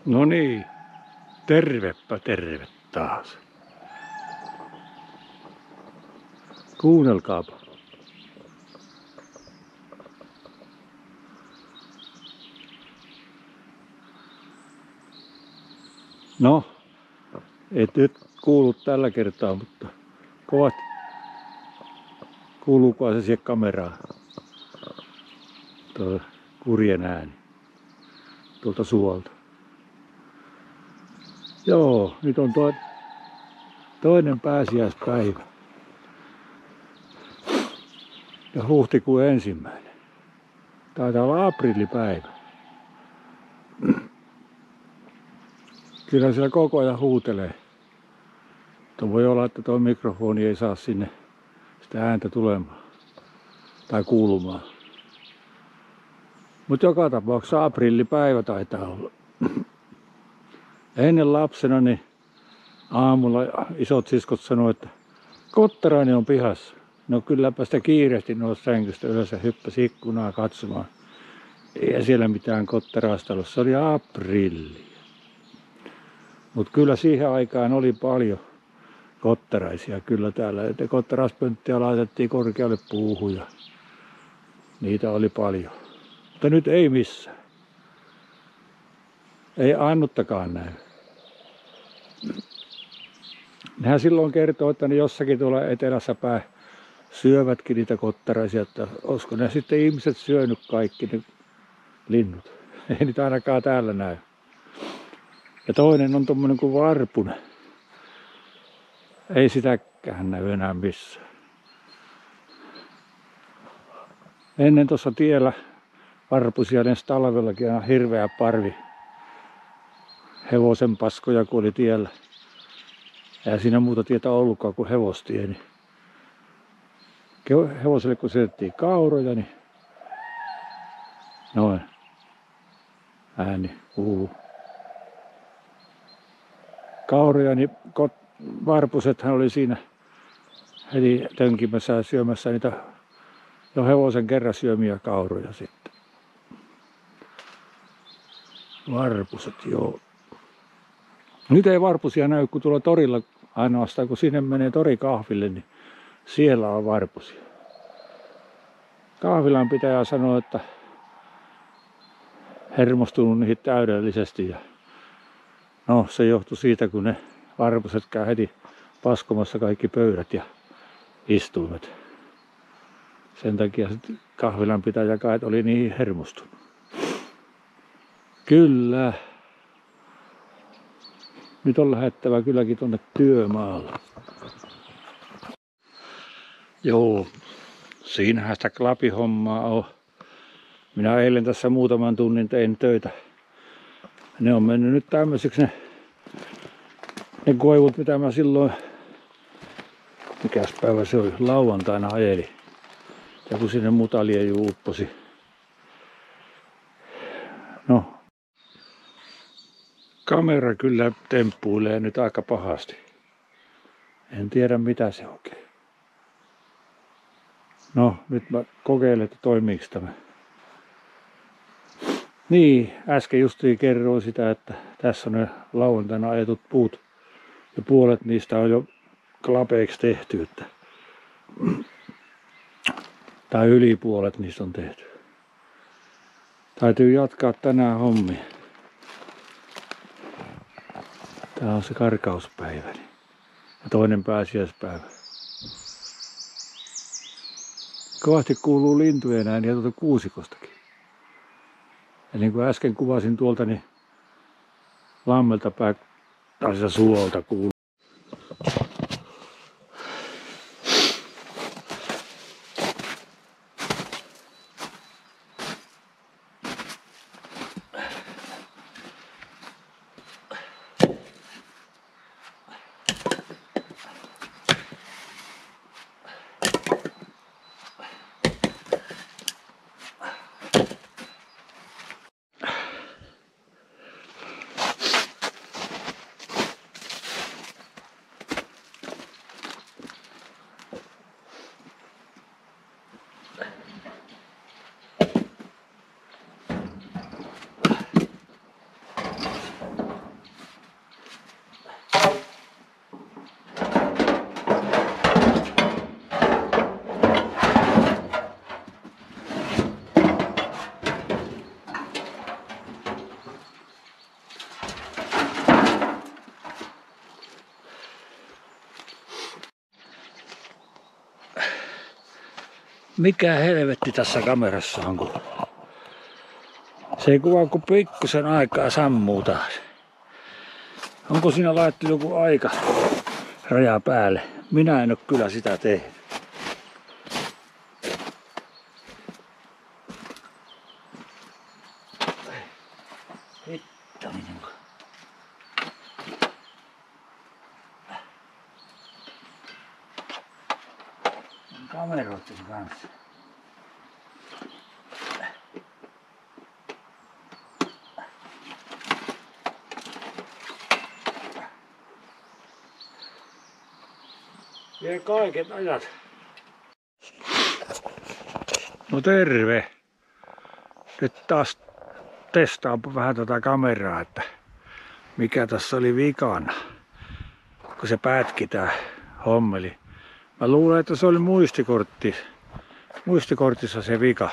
No niin, tervepä terve taas. Kuunnelkaapa. No, et nyt kuulu tällä kertaa, mutta kovat. Kuuluukohan se siihen kameraan? Tuo kurjen ääni tuolta suolta. Joo, nyt on toinen pääsiäispäivä. Ja huhtikuun 1. Taitaa olla aprillipäivä. Kyllä siellä koko ajan huutelee. Tuo voi olla, että tuo mikrofoni ei saa sinne sitä ääntä tulemaan tai kuulumaan. Mutta joka tapauksessa aprillipäivä taitaa olla. Ennen lapsena niin aamulla isot siskot sanoivat, että Kottarainen on pihassa. No kylläpä sitä kiireesti nousi sängystä ylös ja hyppäsi ikkunaa katsomaan. Ei siellä mitään Kottaraista ollut, se oli aprilli. Mutta kyllä siihen aikaan oli paljon kottaraisia kyllä täällä. Että kottaraspönttiä laitettiin korkealle puuhun ja niitä oli paljon. Mutta nyt ei missään. Ei ainuttakaan näy. Nehän silloin kertoo, että ne jossakin tuolla etelässä päin syövätkin niitä kottaraisia, että olisiko ne sitten ihmiset syönyt kaikki ne linnut. Ei niitä ainakaan täällä näy. Ja toinen on tommonen kuin varpunen. Ei sitäkään näy enää missään. Ennen tuossa tiellä varpusia lensi talvellakin aina hirveä parvi. Hevosen paskoja kun oli tiellä. Ei siinä muuta tietä ollutkaan kuin hevostie. Niin hevoselle kun syötettiin kauroja, niin noin ääni kuuluu. Kauroja, niin varpusethan oli siinä heti tönkimässä ja syömässä niitä jo hevosen kerran syömiä kauroja sitten. Varpuset, joo. Nyt ei varpusia näy, kun tuolla torilla ainoastaan, kun sinne menee torikahville, niin siellä on varpusia. Kahvilan pitäjä sanoo, että hermostunut niihin täydellisesti. Ja no, se johtui siitä, kun ne varpuset käy heti paskomassa kaikki pöydät ja istuimet. Sen takia kahvilan pitäjä kai oli niin hermostunut. Kyllä. Nyt on lähettävä kylläkin tuonne työmaalle. Joo, siinähän sitä klapihommaa on. Minä eilen tässä muutaman tunnin tein töitä. Ne on mennyt nyt tämmöiseksi ne koivut, mitä mä silloin, mikäs päivä se oli, lauantaina ajeli. Ja kun sinne mutalieju upposi. No, kamera kyllä temppuilee nyt aika pahasti. En tiedä mitä se oikein. No, nyt mä kokeilen, että toimiiko tämä. Niin, äsken justiin kerroin sitä, että tässä on ne lauantaina ajetut puut. Ja puolet niistä on jo klapeiksi tehty. Että tai yli puolet niistä on tehty. Täytyy jatkaa tänään hommia. Tää on se karkauspäiväni. Ja toinen pääsiäispäivä. Kovasti kuuluu lintujen ääniä tuolta kuusikostakin. Ja niin kuin äsken kuvasin tuolta, niin lammelta päin tai suolta kuuluu. Mikä helvetti tässä kamerassa on, kun se ei kuvaa kuin pikkusen aikaa sammuu taas. Onko siinä laittu joku aika raja päälle? Minä en ole kyllä sitä tehnyt. Hittaminen. Kameroiden kanssa. Vie kaiket ajat. No terve. Nyt taas testaanpa vähän tätä kameraa, että mikä tässä oli vikana, kun se pätki tää hommeli. Mä luulen, että se oli muistikortissa se vika.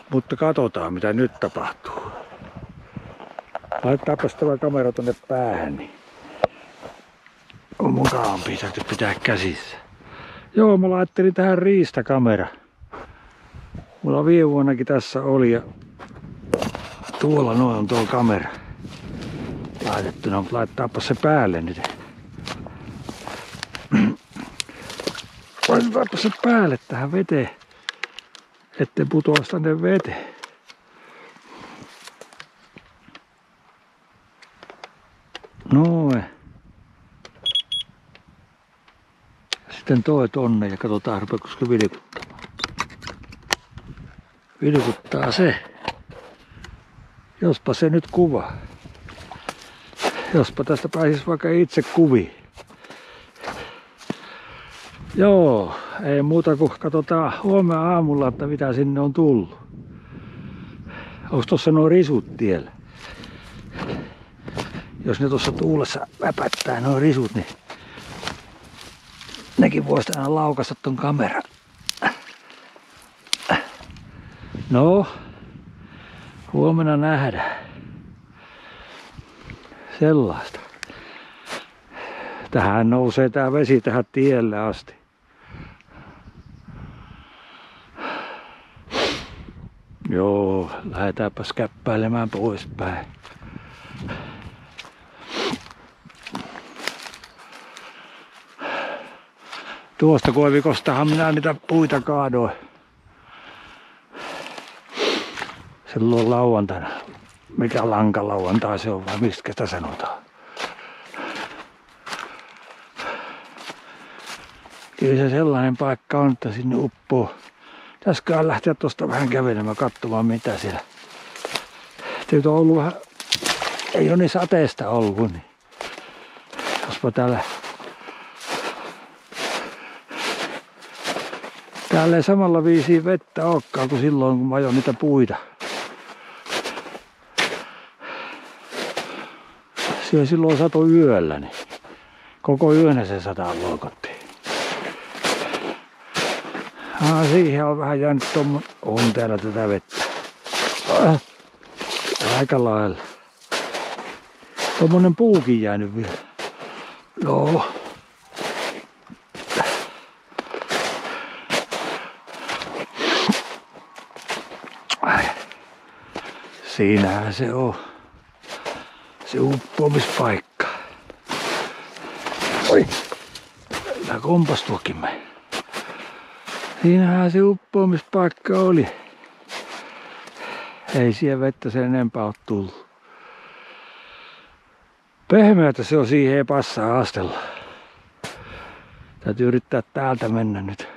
Mutta katsotaan mitä nyt tapahtuu. Laittaapas tämä kamera tonne päähän, niin on mukavampi, täytyy pitää käsissä. Joo, mä laittelin tähän riistakamera. Mulla viime vuonnakin tässä oli ja tuolla noin on tuo kamera laitettuna, mutta laittaapa se päälle nyt. Laitetaanpa se päälle tähän veteen, ettei putoaisi tänne veteen. Noin. Sitten toi tonne ja katsotaan rupeako se vilkuttamaan. Vilkuttaa se. Jospa se nyt kuvaa. Jospa tästä pääsis vaikka itse kuviin. Joo, ei muuta kuin katsotaan huomenna aamulla, että mitä sinne on tullut. Onko tossa nuo risut tiellä? Jos ne tuossa tuulessa väpättää nuo risut, niin nekin voisi aina laukasta ton kameran. No, huomenna nähdään. Sellaista. Tähän nousee tää vesi tähän tielle asti. Joo, lähdetäänpäs käppäilemään poispäin. Tuosta koivikostahan minä niitä puita kaadoin. Silloin lauantaina. Mikä lankalauantai se on vai mistä sitä sanotaan? Kyllä se sellainen paikka on, että sinne uppoo. Pitäisiköhän lähteä tuosta vähän kävelemään katsomaan mitä siellä. Nyt on ollut vähän, ei ole niin sateesta ollut, niin jospa täällä ei samalla viisiin vettä olekaan kuin silloin kun mä ajoin niitä puita. Siellä silloin satoi yöllä, niin koko yönä se sataa loukottiin. Siihen on vähän jäänyt on täällä tätä vettä. Aika lailla. Tommonen puukin jäänyt vielä. Joo. Siinähän se on. Se uppoamispaikka. Oi! Tää kompastuakin me. Siinähän se uppoamispaikka oli. Ei siellä vettä sen enempää ole tullut. Pehmeätä se on, siihen ei passaa astella. Täytyy yrittää täältä mennä nyt.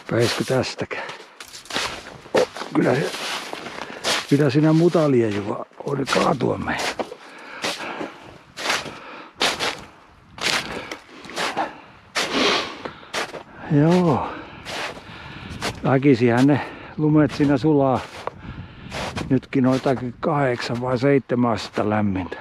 Pääisikö tästäkään? Kyllä siinä mutaliejuva oli kaatua meidän. Joo. Väkisihän ne lumet siinä sulaa. Nytkin on jotakin 8 vai 7 astetta lämmintä.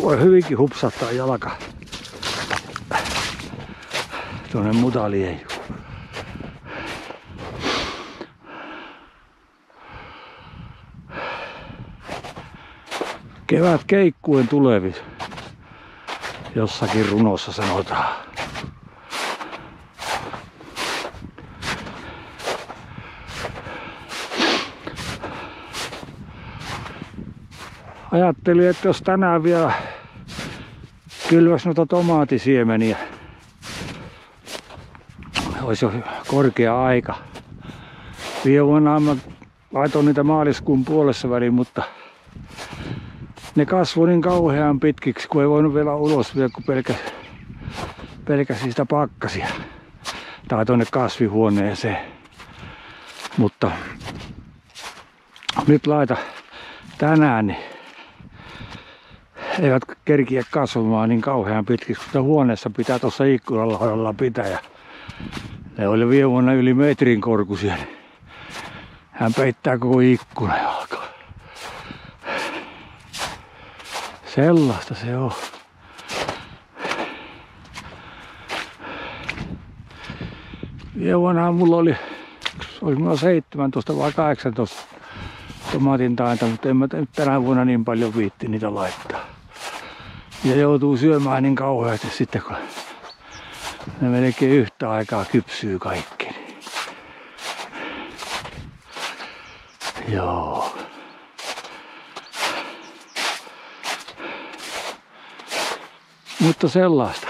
Voi hyvinkin hupsattaa jalka tuonne mutaliejuun. Kevät keikkuen tulevis. Jossakin runossa sanotaan. Ajattelin, että jos tänään vielä kylväs noita tomaattisiemeniä, olisi jo korkea aika. Viime vuonna mä laitoin niitä maaliskuun puolessa väliin, mutta ne kasvoi niin kauhean pitkiksi, kun ei voinut vielä ulos vielä, kun pelkäsi sitä pakkasia. Tai tuonne kasvihuoneeseen. Mutta nyt laita tänään, niin eivät kerkiä kasvamaan niin kauhean pitkiksi, kun huoneessa pitää tuossa ikkunalaudalla pitää. Ja ne oli viime vuonna yli metrin korkuisia. Niin hän peittää koko ikkuna ja alkaa. Sellaista se on. Viime vuonna mulla oli 17 vai 18 tomaatin tainta, mutta en mä nyt tänä vuonna niin paljon viitti niitä laittaa. Ja joutuu syömään niin kauheasti sitten, kun ne melkein yhtä aikaa kypsyy kaikki. Joo. Mutta sellaista.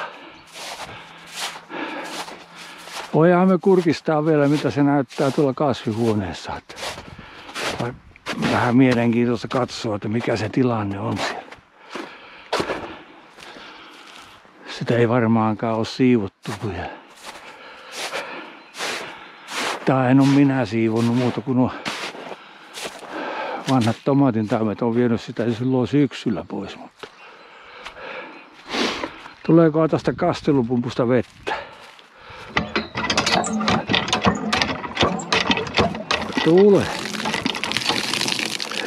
Voidaan me kurkistaa vielä, mitä se näyttää tuolla kasvihuoneessa. Vähän mielenkiintoista katsoa, että mikä se tilanne on siellä. Sitä ei varmaankaan ole siivottu vielä. Tai en ole minä siivonnut muuta kuin nuo vanhat tomaatin taimet on vienyt sitä silloin syksyllä pois. Mutta tuleeko tästä kastelupumpusta vettä? Tule.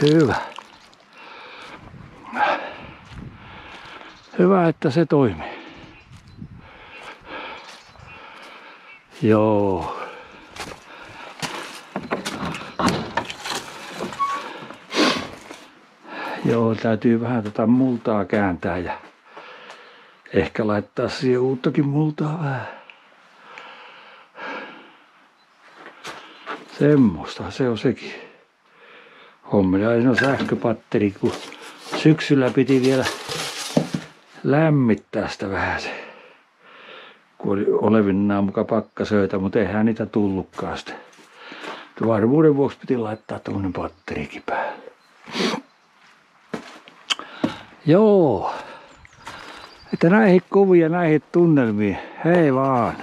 Hyvä. Hyvä, että se toimii. Joo. Joo, täytyy vähän tätä multaa kääntää ja ehkä laittaa siihen uuttakin multaa vähän. Semmosta se on sekin. Hommilla ei ole sähköpatteri, kun syksyllä piti vielä lämmittää sitä vähän se. Kun oli olevinnaan muka pakkasöitä, mutta eihän niitä tullutkaan sitä. Varmuuden vuoksi piti laittaa tommonen patterikin päälle. Joo. Että näihin kuvia, näihin tunnelmiin. Hei vaan.